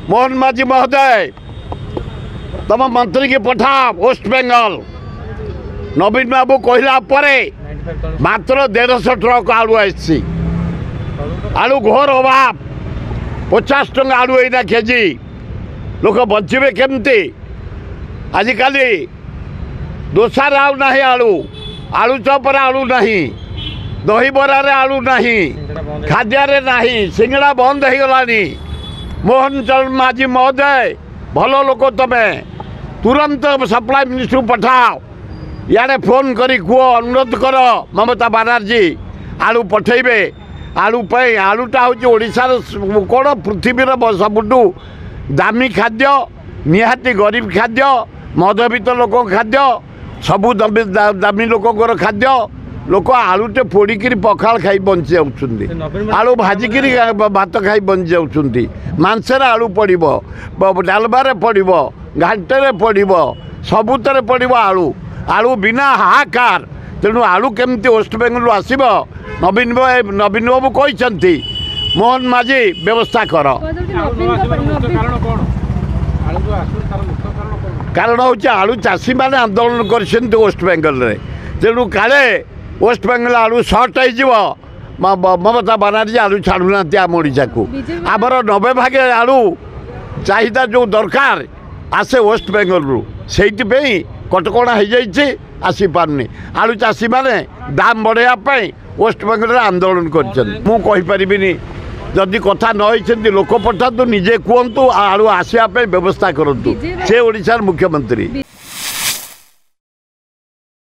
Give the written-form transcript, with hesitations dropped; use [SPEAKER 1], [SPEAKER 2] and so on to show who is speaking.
[SPEAKER 1] मोहन माझी महोदय तुम मंत्री की पठा वेस्ट बेंगल नवीन बाबू कहला मात्र 150 ट्रक आलू आसी आलू घोर अभाव 50 टंका आलू एना केजी लोक बचे केमती आजिकल दोसार आलू ना आलू आलू चपर आलू ना दही बरार आलू ना खाद्य ना सिंगड़ा बंद हो गलानी मोहन चरण माझी महोदय भल लोक तमे तुरंत सप्लाई मिनिस्टर पठाओ यारे फोन करी कह अनुरोध कर ममता बनर्जी आलू पठेबे आलू आलूटा हूँ ओडिशार कौन पृथ्वीर सबुठू दामी खाद्य निहाती गरीब खाद्य मध्यवित्त लोक खाद्य सबू दामी लोकर खाद्य लोक आलूटे पोड़िकी पखाल खाई बंची जाऊँ आलू भाजिकी भात खाई बंची जाऊँ मांसरे आलू पड़ो डालबारे पड़ो घाटे पड़ो सबुतरे पड़ो आलू आलू बिना हाहाकार तेणु आलू केमती वेस्ट बेंगल आसब नवीन बाबू कहते मोहन माझी व्यवस्था कर कारण हूँ आलू चाषी मैंने आंदोलन कर वेस्ट बेंगल रे तेणु काले वेस्ट बेंगल आलू सर्ट हो ममता बनर्जी आलू छाड़ूना आम ओडिशा को आमर 90 भाग आलू चाहिदा जो दरकार आसे वेस्ट बेंगल रु से कटकणा हो जाइए आसी पारनी आलू चाषी मैंने दाम बढ़ाई वेस्ट बेंगल आंदोलन करें जदि कथा नई लोक पठातु निजे कहतु आलू आसवाई व्यवस्था करूँ से ओडिशार मुख्यमंत्री।